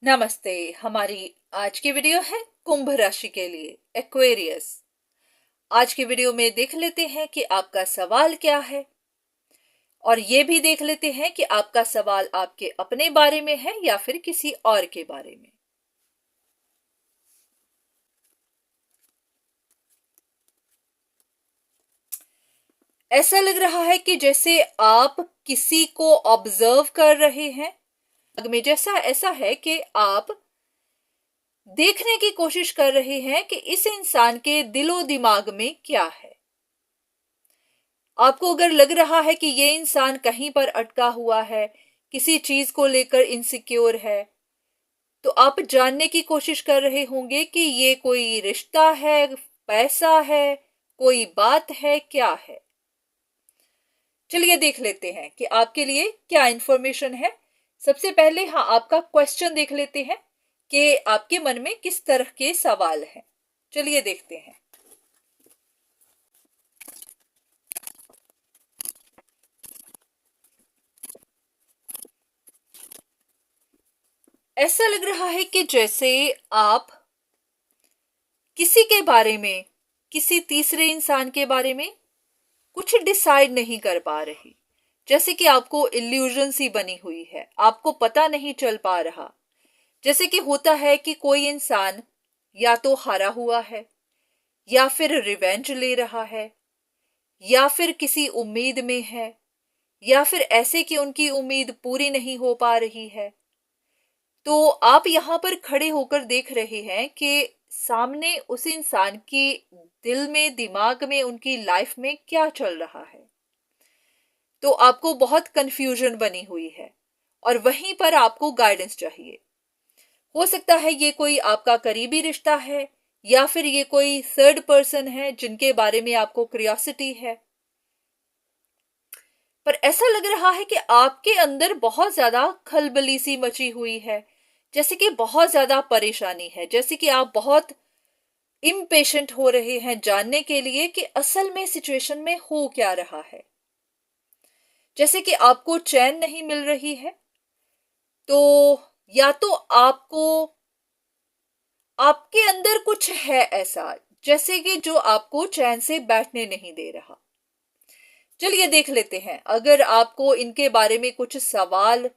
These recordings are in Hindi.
नमस्ते। हमारी आज की वीडियो है कुंभ राशि के लिए, एक्वेरियस। आज की वीडियो में देख लेते हैं कि आपका सवाल क्या है, और ये भी देख लेते हैं कि आपका सवाल आपके अपने बारे में है या फिर किसी और के बारे में। ऐसा लग रहा है कि जैसे आप किसी को ऑब्जर्व कर रहे हैं। में जैसा ऐसा है कि आप देखने की कोशिश कर रहे हैं कि इस इंसान के दिलो दिमाग में क्या है। आपको अगर लग रहा है कि ये इंसान कहीं पर अटका हुआ है, किसी चीज को लेकर इनसिक्योर है, तो आप जानने की कोशिश कर रहे होंगे कि ये कोई रिश्ता है, पैसा है, कोई बात है, क्या है। चलिए देख लेते हैं कि आपके लिए क्या इंफॉर्मेशन है। सबसे पहले आपका क्वेश्चन देख लेते हैं कि आपके मन में किस तरह के सवाल हैं। चलिए देखते हैं। ऐसा लग रहा है कि जैसे आप किसी के बारे में, किसी तीसरे इंसान के बारे में कुछ डिसाइड नहीं कर पा रही। जैसे कि आपको इल्यूजन सी बनी हुई है, आपको पता नहीं चल पा रहा। जैसे कि होता है कि कोई इंसान या तो हारा हुआ है, या फिर रिवेंज ले रहा है, या फिर किसी उम्मीद में है, या फिर ऐसे कि उनकी उम्मीद पूरी नहीं हो पा रही है। तो आप यहाँ पर खड़े होकर देख रहे हैं कि सामने उस इंसान की दिल में, दिमाग में, उनकी लाइफ में क्या चल रहा है। तो आपको बहुत कंफ्यूजन बनी हुई है, और वहीं पर आपको गाइडेंस चाहिए। हो सकता है ये कोई आपका करीबी रिश्ता है, या फिर ये कोई थर्ड पर्सन है जिनके बारे में आपको क्यूरियोसिटी है। पर ऐसा लग रहा है कि आपके अंदर बहुत ज्यादा खलबली सी मची हुई है, जैसे कि बहुत ज्यादा परेशानी है, जैसे कि आप बहुत इम्पेशेंट हो रहे हैं जानने के लिए कि असल में सिचुएशन में हो क्या रहा है। जैसे कि आपको चैन नहीं मिल रही है। तो या तो आपको, आपके अंदर कुछ है ऐसा, जैसे कि जो आपको चैन से बैठने नहीं दे रहा। चलिए देख लेते हैं। अगर आपको इनके बारे में कुछ सवाल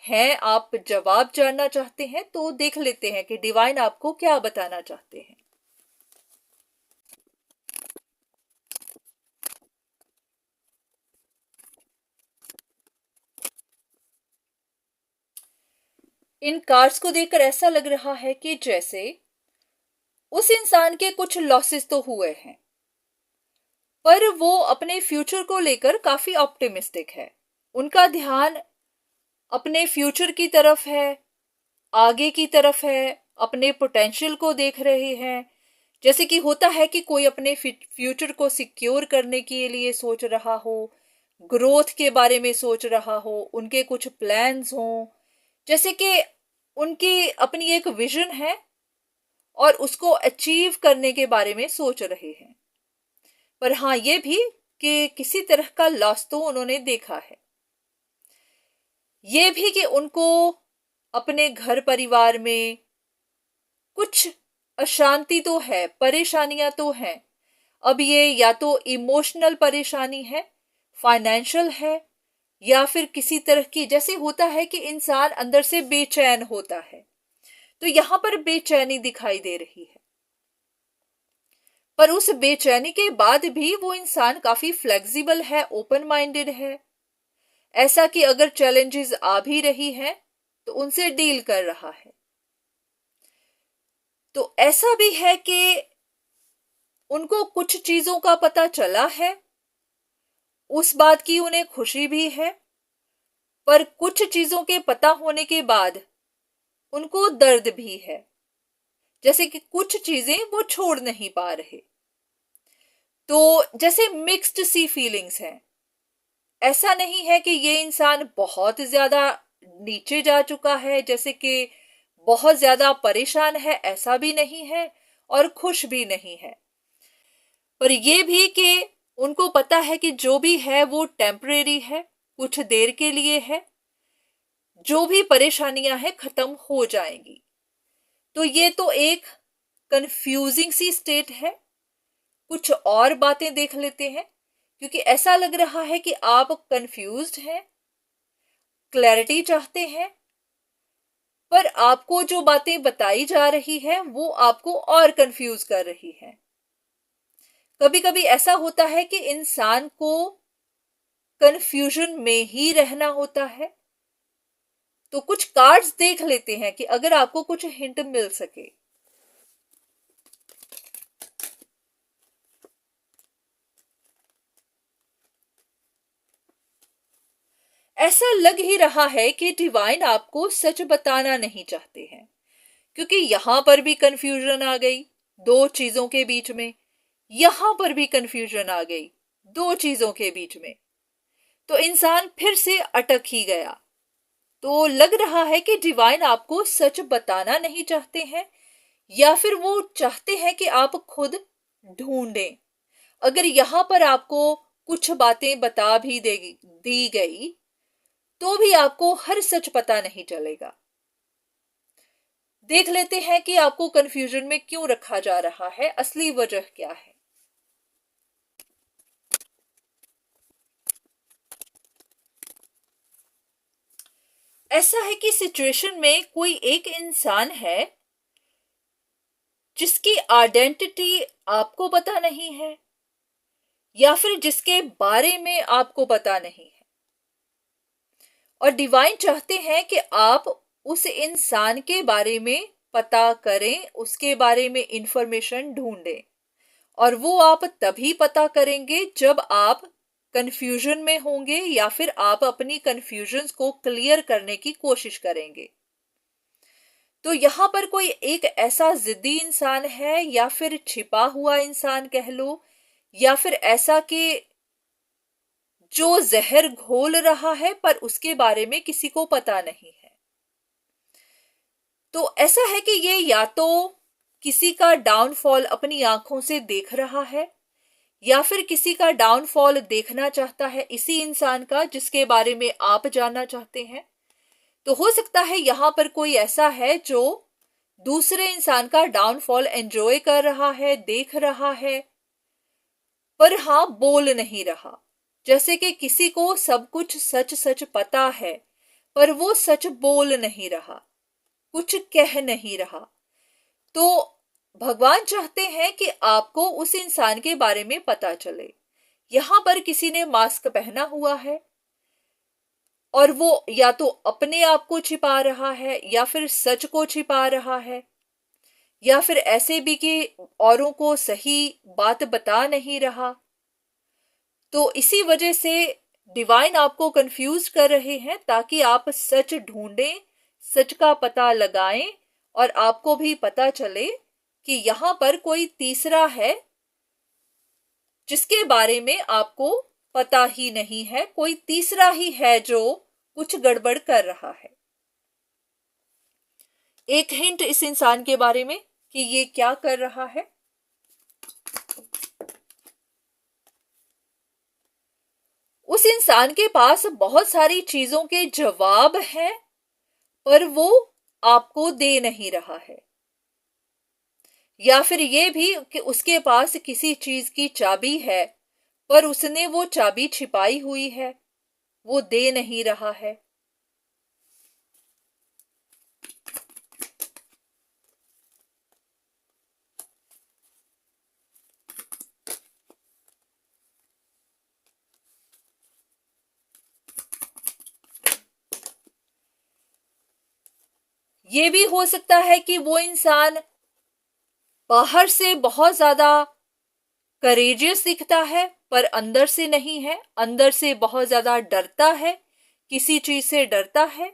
हैं, आप जवाब जानना चाहते हैं, तो देख लेते हैं कि डिवाइन आपको क्या बताना चाहते हैं। इन कार्ड्स को देखकर ऐसा लग रहा है कि जैसे उस इंसान के कुछ लॉसेस तो हुए हैं, पर वो अपने फ्यूचर को लेकर काफी ऑप्टिमिस्टिक है। उनका ध्यान अपने फ्यूचर की तरफ है, आगे की तरफ है, अपने पोटेंशियल को देख रहे हैं। जैसे कि होता है कि कोई अपने फ्यूचर को सिक्योर करने के लिए सोच रहा हो, ग्रोथ के बारे में सोच रहा हो, उनके कुछ प्लान्स हों। जैसे कि उनकी अपनी एक विजन है, और उसको अचीव करने के बारे में सोच रहे हैं। पर ये भी कि किसी तरह का लॉस तो उन्होंने देखा है। ये भी कि उनको अपने घर परिवार में कुछ अशांति तो है, परेशानियां तो हैं। अब ये या तो इमोशनल परेशानी है, फाइनेंशियल है, या फिर किसी तरह की, जैसे होता है कि इंसान अंदर से बेचैन होता है, तो यहां पर बेचैनी दिखाई दे रही है। पर उस बेचैनी के बाद भी वो इंसान काफी फ्लेक्सिबल है, ओपन माइंडेड है। ऐसा कि अगर चैलेंजेस आ भी रही हैं, तो उनसे डील कर रहा है। तो ऐसा भी है कि उनको कुछ चीजों का पता चला है, उस बात की उन्हें खुशी भी है। पर कुछ चीजों के पता होने के बाद उनको दर्द भी है, जैसे कि कुछ चीजें वो छोड़ नहीं पा रहे। तो जैसे मिक्स्ड सी फीलिंग्स हैं। ऐसा नहीं है कि ये इंसान बहुत ज्यादा नीचे जा चुका है, जैसे कि बहुत ज्यादा परेशान है, ऐसा भी नहीं है, और खुश भी नहीं है। पर ये भी कि उनको पता है कि जो भी है वो टेम्परेरी है, कुछ देर के लिए है। जो भी परेशानियां हैं खत्म हो जाएंगी। तो ये तो एक कंफ्यूजिंग सी स्टेट है। कुछ और बातें देख लेते हैं, क्योंकि ऐसा लग रहा है कि आप कंफ्यूज्ड हैं, क्लैरिटी चाहते हैं, पर आपको जो बातें बताई जा रही है वो आपको और कंफ्यूज कर रही है। कभी कभी ऐसा होता है कि इंसान को कंफ्यूजन में ही रहना होता है। तो कुछ कार्ड्स देख लेते हैं कि अगर आपको कुछ हिंट मिल सके। ऐसा लग ही रहा है कि डिवाइन आपको सच बताना नहीं चाहते हैं, क्योंकि यहां पर भी कंफ्यूजन आ गई दो चीजों के बीच में, यहां पर भी कंफ्यूजन आ गई दो चीजों के बीच में। तो इंसान फिर से अटक ही गया। तो लग रहा है कि डिवाइन आपको सच बताना नहीं चाहते हैं, या फिर वो चाहते हैं कि आप खुद ढूंढें। अगर यहां पर आपको कुछ बातें बता भी दी गई तो भी आपको हर सच पता नहीं चलेगा। देख लेते हैं कि आपको कंफ्यूजन में क्यों रखा जा रहा है, असली वजह क्या है। ऐसा है कि सिचुएशन में कोई एक इंसान है जिसकी आइडेंटिटी आपको पता नहीं है, या फिर जिसके बारे में आपको पता नहीं है, और डिवाइन चाहते हैं कि आप उस इंसान के बारे में पता करें, उसके बारे में इंफॉर्मेशन ढूंढें। और वो आप तभी पता करेंगे जब आप कंफ्यूजन में होंगे, या फिर आप अपनी कंफ्यूजन्स को क्लियर करने की कोशिश करेंगे। तो यहां पर कोई एक ऐसा जिद्दी इंसान है, या फिर छिपा हुआ इंसान कह लो, या फिर ऐसा कि जो जहर घोल रहा है पर उसके बारे में किसी को पता नहीं है। तो ऐसा है कि ये या तो किसी का डाउनफॉल अपनी आंखों से देख रहा है, या फिर किसी का डाउनफॉल देखना चाहता है, इसी इंसान का जिसके बारे में आप जानना चाहते हैं। तो हो सकता है यहां पर कोई ऐसा है जो दूसरे इंसान का डाउनफॉल एंजॉय कर रहा है, देख रहा है, पर हाँ बोल नहीं रहा। जैसे कि किसी को सब कुछ सच सच पता है, पर वो सच बोल नहीं रहा, कुछ कह नहीं रहा। तो भगवान चाहते हैं कि आपको उस इंसान के बारे में पता चले। यहां पर किसी ने मास्क पहना हुआ है, और वो या तो अपने आप को छिपा रहा है, या फिर सच को छिपा रहा है, या फिर ऐसे भी कि औरों को सही बात बता नहीं रहा। तो इसी वजह से डिवाइन आपको कंफ्यूज कर रहे हैं, ताकि आप सच ढूंढें, सच का पता लगाएं, और आपको भी पता चले कि यहां पर कोई तीसरा है जिसके बारे में आपको पता ही नहीं है, कोई तीसरा ही है जो कुछ गड़बड़ कर रहा है। एक हिंट इस इंसान के बारे में कि ये क्या कर रहा है। उस इंसान के पास बहुत सारी चीजों के जवाब हैं, पर वो आपको दे नहीं रहा है, या फिर ये भी कि उसके पास किसी चीज की चाबी है, पर उसने वो चाबी छिपाई हुई है, वो दे नहीं रहा है। ये भी हो सकता है कि वो इंसान बाहर से बहुत ज्यादा करेजियस दिखता है, पर अंदर से नहीं है, अंदर से बहुत ज्यादा डरता है, किसी चीज से डरता है।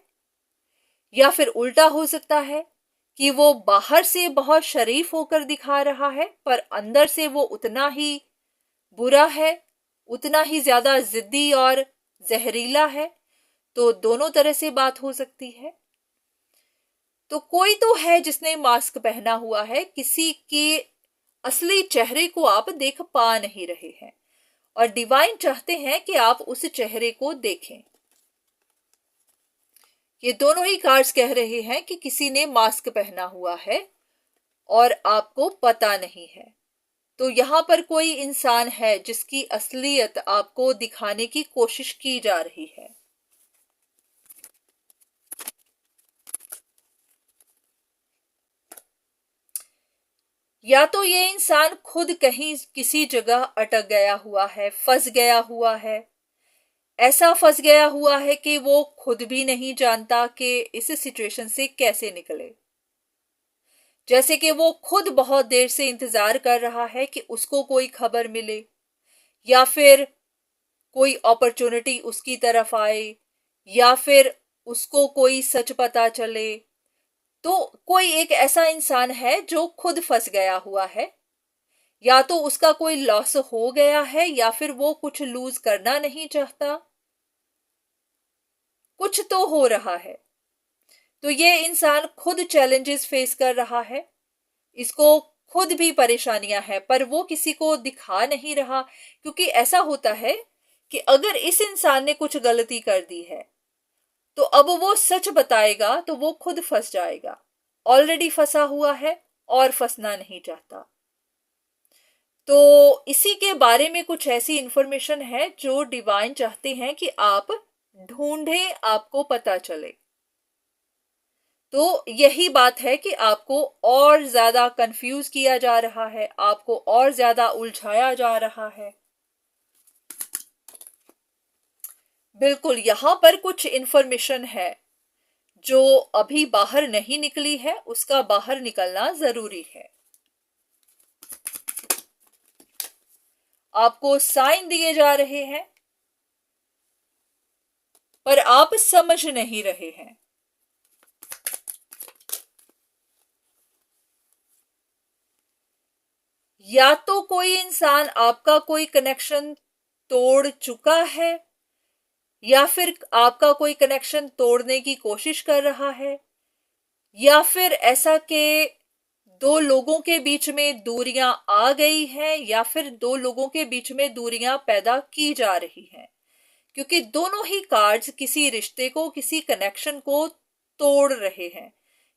या फिर उल्टा हो सकता है कि वो बाहर से बहुत शरीफ होकर दिखा रहा है, पर अंदर से वो उतना ही बुरा है, उतना ही ज्यादा जिद्दी और जहरीला है। तो दोनों तरह से बात हो सकती है। तो कोई तो है जिसने मास्क पहना हुआ है, किसी के असली चेहरे को आप देख पा नहीं रहे हैं, और डिवाइन चाहते हैं कि आप उस चेहरे को देखें। ये दोनों ही कार्ड्स कह रहे हैं कि किसी ने मास्क पहना हुआ है और आपको पता नहीं है। तो यहाँ पर कोई इंसान है जिसकी असलियत आपको दिखाने की कोशिश की जा रही है। या तो ये इंसान खुद कहीं किसी जगह अटक गया हुआ है, फंस गया हुआ है, ऐसा फंस गया हुआ है कि वो खुद भी नहीं जानता कि इस सिचुएशन से कैसे निकले। जैसे कि वो खुद बहुत देर से इंतजार कर रहा है कि उसको कोई खबर मिले या फिर कोई अपॉर्चुनिटी उसकी तरफ आए या फिर उसको कोई सच पता चले। तो कोई एक ऐसा इंसान है जो खुद फंस गया हुआ है, या तो उसका कोई लॉस हो गया है या फिर वो कुछ लूज करना नहीं चाहता, कुछ तो हो रहा है। तो ये इंसान खुद चैलेंजेस फेस कर रहा है, इसको खुद भी परेशानियां हैं, पर वो किसी को दिखा नहीं रहा। क्योंकि ऐसा होता है कि अगर इस इंसान ने कुछ गलती कर दी है तो अब वो सच बताएगा तो वो खुद फंस जाएगा, ऑलरेडी फंसा हुआ है और फंसना नहीं चाहता। तो इसी के बारे में कुछ ऐसी इंफॉर्मेशन है जो डिवाइन चाहते हैं कि आप ढूंढें, आपको पता चले। तो यही बात है कि आपको और ज्यादा कंफ्यूज किया जा रहा है, आपको और ज्यादा उलझाया जा रहा है। बिल्कुल, यहां पर कुछ इंफॉर्मेशन है जो अभी बाहर नहीं निकली है, उसका बाहर निकलना जरूरी है। आपको साइन दिए जा रहे हैं पर आप समझ नहीं रहे हैं। या तो कोई इंसान आपका कोई कनेक्शन तोड़ चुका है या फिर आपका कोई कनेक्शन तोड़ने की कोशिश कर रहा है, या फिर ऐसा कि दो लोगों के बीच में दूरियां आ गई हैं या फिर दो लोगों के बीच में दूरियां पैदा की जा रही हैं। क्योंकि दोनों ही कार्ड्स किसी रिश्ते को, किसी कनेक्शन को तोड़ रहे हैं।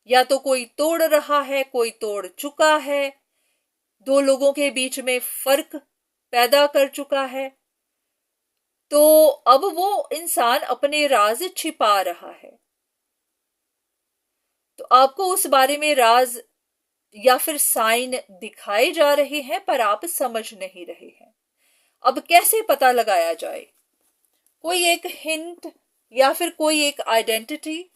या तो कोई तोड़ रहा है, कोई तोड़ चुका है, दो लोगों के बीच में फर्क पैदा कर चुका है। तो अब वो इंसान अपने राज छिपा रहा है। तो आपको उस बारे में राज या फिर साइन दिखाए जा रहे हैं पर आप समझ नहीं रहे हैं। अब कैसे पता लगाया जाए? कोई एक हिंट या फिर कोई एक आइडेंटिटी?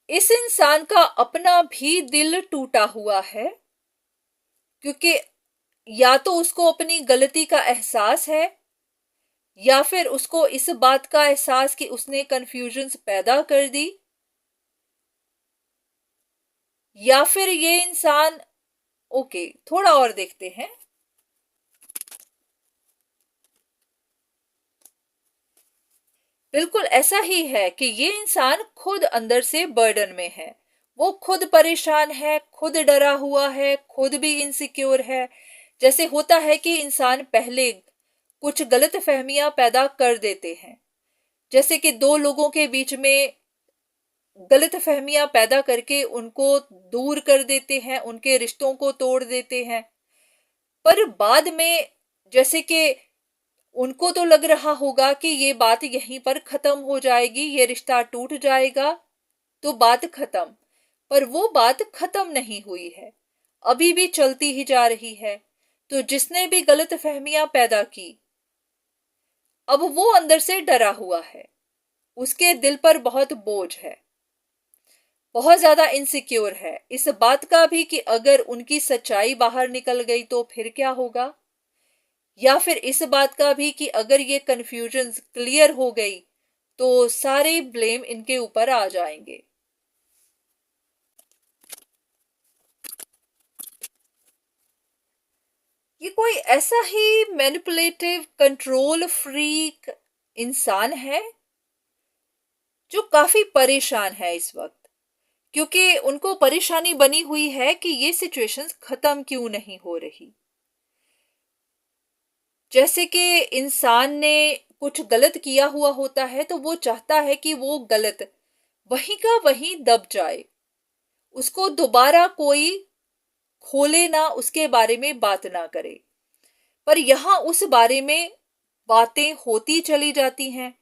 इस इंसान का अपना भी दिल टूटा हुआ है, क्योंकि या तो उसको अपनी गलती का एहसास है या फिर उसको इस बात का एहसास कि उसने कंफ्यूजन्स पैदा कर दी, या फिर ये इंसान, ओके थोड़ा और देखते हैं। बिल्कुल ऐसा ही है कि ये इंसान खुद अंदर से बर्डन में है, वो खुद परेशान है, खुद डरा हुआ है, खुद भी इनसिक्योर है। जैसे होता है कि इंसान पहले कुछ गलत फहमियां पैदा कर देते हैं, जैसे कि दो लोगों के बीच में गलत फहमियां पैदा करके उनको दूर कर देते हैं, उनके रिश्तों को तोड़ देते हैं। पर बाद में जैसे कि उनको तो लग रहा होगा कि ये बात यहीं पर खत्म हो जाएगी, ये रिश्ता टूट जाएगा, तो बात खत्म। पर वो बात खत्म नहीं हुई है, अभी भी चलती ही जा रही है। तो जिसने भी गलत फहमियां पैदा की, अब वो अंदर से डरा हुआ है, उसके दिल पर बहुत बोझ है, बहुत ज्यादा इनसिक्योर है इस बात का भी कि अगर उनकी सच्चाई बाहर निकल गई तो फिर क्या होगा, या फिर इस बात का भी कि अगर ये कंफ्यूजन क्लियर हो गई तो सारे ब्लेम इनके ऊपर आ जाएंगे। ये कोई ऐसा ही मैनिपुलेटिव कंट्रोल फ्रीक इंसान है जो काफी परेशान है इस वक्त, क्योंकि उनको परेशानी बनी हुई है कि ये सिचुएशंस खत्म क्यों नहीं हो रही। जैसे कि इंसान ने कुछ गलत किया हुआ होता है तो वो चाहता है कि वो गलत वहीं का वहीं दब जाए, उसको दोबारा कोई खोले ना, उसके बारे में बात ना करे। पर यहाँ उस बारे में बातें होती चली जाती हैं,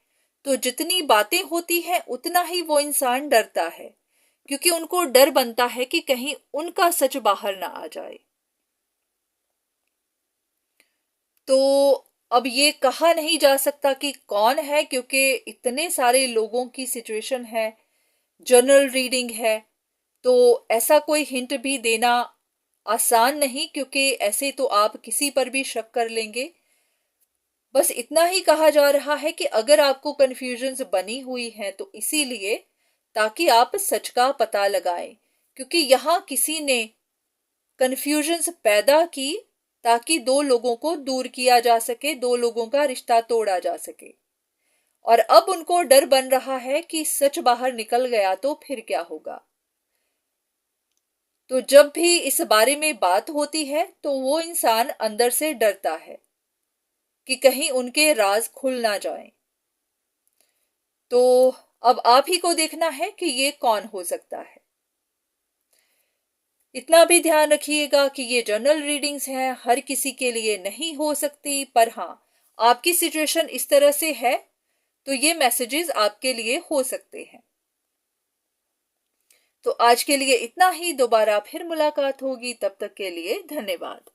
तो जितनी बातें होती हैं उतना ही वो इंसान डरता है, क्योंकि उनको डर बनता है कि कहीं उनका सच बाहर ना आ जाए। तो अब ये कहा नहीं जा सकता कि कौन है, क्योंकि इतने सारे लोगों की सिचुएशन है, जनरल रीडिंग है, तो ऐसा कोई हिंट भी देना आसान नहीं, क्योंकि ऐसे तो आप किसी पर भी शक कर लेंगे। बस इतना ही कहा जा रहा है कि अगर आपको कंफ्यूजन्स बनी हुई हैं तो इसीलिए, ताकि आप सच का पता लगाएं, क्योंकि यहाँ किसी ने कंफ्यूजन्स पैदा की ताकि दो लोगों को दूर किया जा सके, दो लोगों का रिश्ता तोड़ा जा सके। और अब उनको डर बन रहा है कि सच बाहर निकल गया तो फिर क्या होगा। तो जब भी इस बारे में बात होती है तो वो इंसान अंदर से डरता है कि कहीं उनके राज खुल ना जाएं। तो अब आप ही को देखना है कि ये कौन हो सकता है। इतना भी ध्यान रखिएगा कि ये जनरल रीडिंग्स हैं, हर किसी के लिए नहीं हो सकती, पर हाँ, आपकी सिचुएशन इस तरह से है तो ये मैसेजेस आपके लिए हो सकते हैं। तो आज के लिए इतना ही, दोबारा फिर मुलाकात होगी, तब तक के लिए धन्यवाद।